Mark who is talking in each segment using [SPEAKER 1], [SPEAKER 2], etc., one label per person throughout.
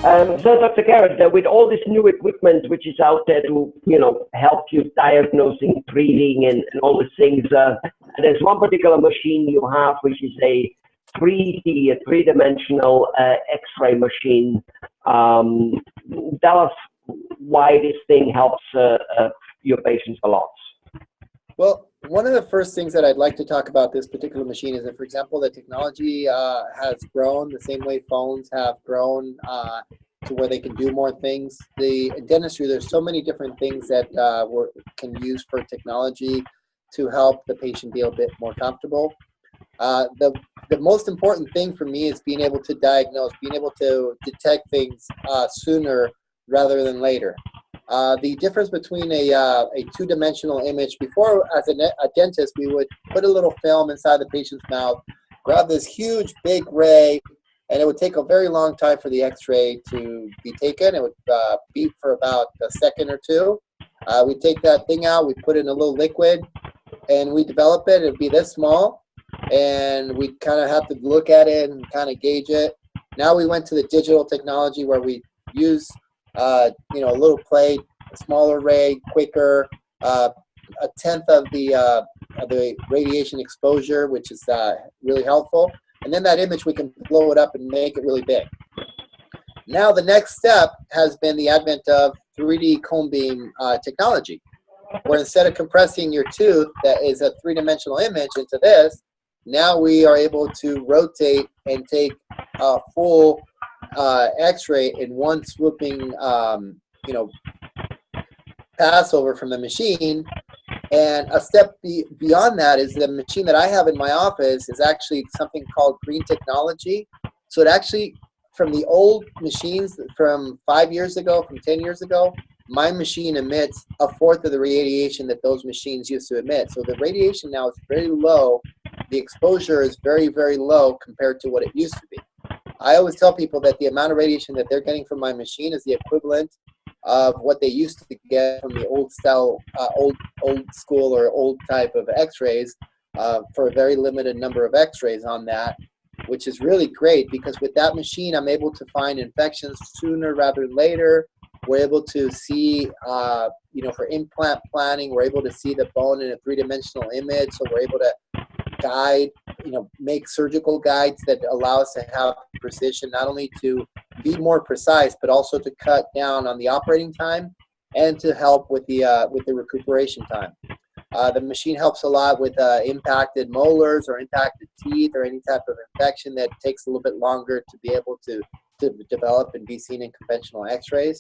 [SPEAKER 1] So, Dr. Garrett, with all this new equipment which is out there to, help you diagnosing, treating, and all these things, there's one particular machine you have, which is a 3D, a three-dimensional X-ray machine. Tell us why this thing helps your patients a lot.
[SPEAKER 2] Well, one of the first things that I'd like to talk about this particular machine is that, for example, the technology has grown the same way phones have grown to where they can do more things. In dentistry, there's so many different things that we can use for technology to help the patient be a bit more comfortable. The most important thing for me is being able to diagnose, being able to detect things sooner rather than later. The difference between a two-dimensional image, before as a dentist, we would put a little film inside the patient's mouth, grab this huge big ray, and it would take a very long time for the x-ray to be taken. It would beep for about a second or two. We'd take that thing out, we'd put it in a little liquid, and we develop it. It'd be this small, and we kind of have to look at it and kind of gauge it. Now we went to the digital technology where we use a little plate, a smaller ray, quicker, a tenth of the radiation exposure, which is really helpful. And then that image, we can blow it up and make it really big. Now the next step has been the advent of 3D cone beam technology, where instead of compressing your tooth that is a three-dimensional image into this, now we are able to rotate and take a full x-ray in one swooping pass over from the machine. And a step beyond that is the machine that I have in my office is actually something called green technology. So it actually, from the old machines from 5 years ago, from 10 years ago, my machine emits a fourth of the radiation that those machines used to emit. So the radiation now is very low. The exposure is very, very low compared to what it used to be. I always tell people that the amount of radiation that they're getting from my machine is the equivalent of what they used to get from the old style, old school or old type of x-rays for a very limited number of x-rays on that, which is really great because with that machine, I'm able to find infections sooner rather than later. We're able to see, for implant planning, we're able to see the bone in a three-dimensional image. So we're able to guide, make surgical guides that allow us to have precision, not only to be more precise, but also to cut down on the operating time and to help with the recuperation time. The machine helps a lot with impacted molars or impacted teeth or any type of infection that takes a little bit longer to be able to develop and be seen in conventional x-rays.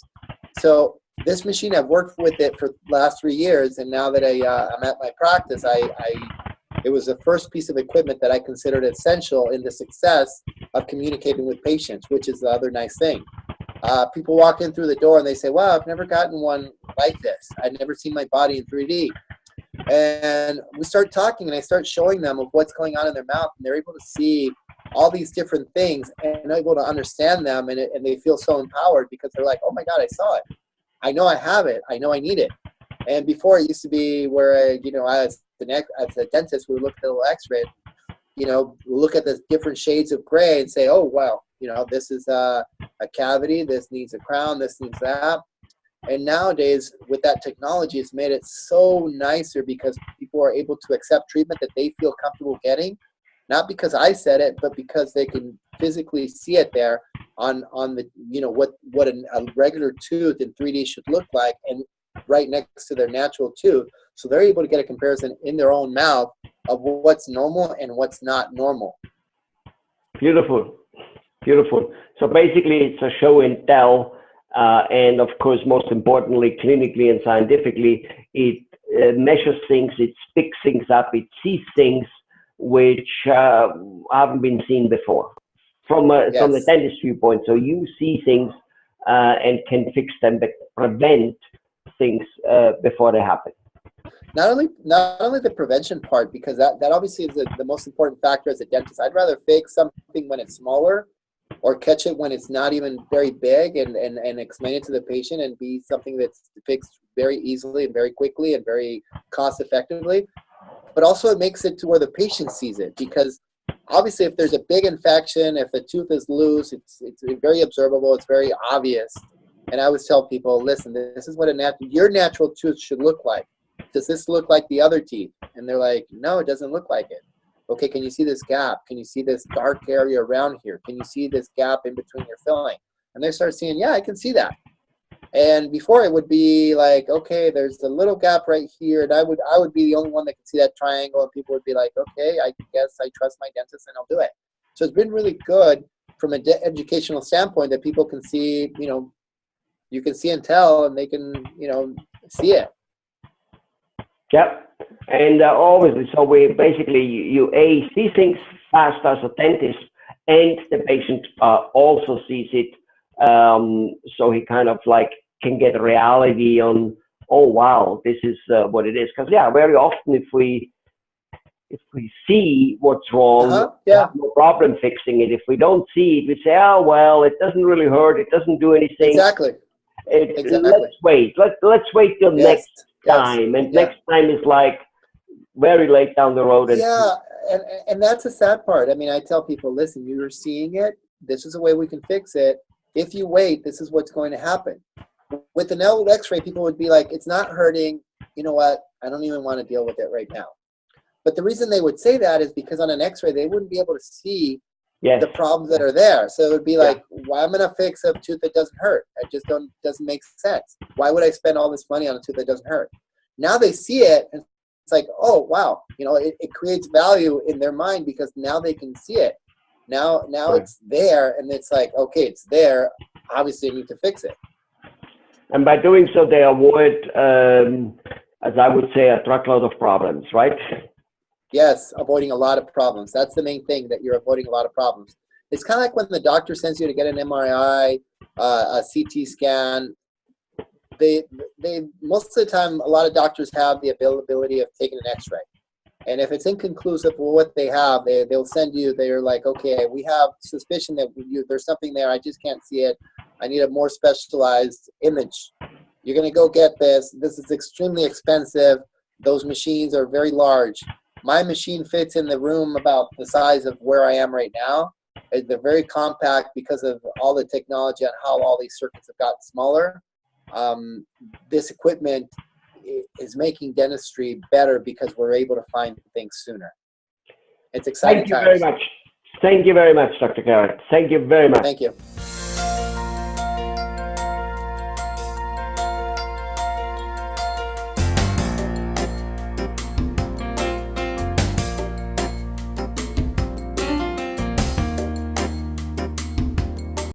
[SPEAKER 2] So this machine, I've worked with it for the last 3 years, and now that I'm at my practice, it was the first piece of equipment that I considered essential in the success of communicating with patients, which is the other nice thing. People walk in through the door and they say, wow, I've never gotten one like this. I've never seen my body in 3D. And we start talking and I start showing them of what's going on in their mouth, and they're able to see all these different things and able to understand them, and they feel so empowered because they're like, oh my God, I saw it. I know I have it. I know I need it. And before it used to be where, as a dentist, we would look at the little x-ray, look at the different shades of gray and say, oh, wow, this is a cavity, this needs a crown, this needs that. And nowadays, with that technology, it's made it so nicer because people are able to accept treatment that they feel comfortable getting, not because I said it, but because they can physically see it there on the, what a regular tooth in 3D should look like, and right next to their natural tooth. So they're able to get a comparison in their own mouth of what's normal and what's not normal.
[SPEAKER 1] Beautiful. Beautiful. So basically it's a show and tell, and of course, most importantly, clinically and scientifically, it measures things, it picks things up, it sees things which haven't been seen before from the dentist viewpoint. So you see things and can fix them, but prevent things before they happen.
[SPEAKER 2] Not only the prevention part, because that obviously is the most important factor as a dentist. I'd rather fix something when it's smaller or catch it when it's not even very big and explain it to the patient and be something that's fixed very easily and very quickly and very cost effectively. But also it makes it to where the patient sees it, because Obviously, if there's a big infection, if the tooth is loose, it's very observable. It's very obvious. And I always tell people, listen, this is what your natural tooth should look like. Does this look like the other teeth? And they're like, no, it doesn't look like it. Okay, can you see this gap? Can you see this dark area around here? Can you see this gap in between your filling? And they start seeing, yeah, I can see that. And before it would be like, okay, there's a little gap right here, and I would be the only one that can see that triangle, and people would be like, okay, I guess I trust my dentist and I'll do it. So it's been really good from an educational standpoint that people can see, you can see and tell, and they can, see it.
[SPEAKER 1] Yep. And obviously, so we basically, you see things fast as a dentist, and the patient also sees it. So he kind of like can get a reality on, oh wow, this is what it is. Because yeah, very often if we see what's wrong, we have no problem fixing it. If we don't see it, we say, oh well, it doesn't really hurt, it doesn't do anything.
[SPEAKER 2] Exactly.
[SPEAKER 1] Let's wait. Let's wait till next time. And next time is like very late down the road.
[SPEAKER 2] And that's the sad part. I mean, I tell people, listen, you're seeing it. This is a way we can fix it. If you wait, this is what's going to happen. With an old x-ray, people would be like, it's not hurting. You know what? I don't even want to deal with it right now. But the reason they would say that is because on an x-ray, they wouldn't be able to see the problems that are there. So it would be like, why am I going to fix a tooth that doesn't hurt? It just doesn't make sense. Why would I spend all this money on a tooth that doesn't hurt? Now they see it, and it's like, oh, wow. It creates value in their mind because now they can see it. Now it's there, and it's like, okay, it's there. Obviously, I need to fix it.
[SPEAKER 1] And by doing so, they avoid, as I would say, a truckload of problems, right?
[SPEAKER 2] Yes, avoiding a lot of problems. That's the main thing, that you're avoiding a lot of problems. It's kind of like when the doctor sends you to get an MRI, a CT scan. They most of the time, a lot of doctors have the ability of taking an X-ray. And if it's inconclusive for what they have, they'll send you, they're like, okay, we have suspicion that there's something there. I just can't see it. I need a more specialized image. You're going to go get this. This is extremely expensive. Those machines are very large. My machine fits in the room about the size of where I am right now. They're very compact because of all the technology on how all these circuits have gotten smaller. This equipment is making dentistry better because we're able to find things sooner. It's exciting times.
[SPEAKER 1] Thank you very much. Thank you very much, Dr. Garrett. Thank you very much.
[SPEAKER 2] Thank you.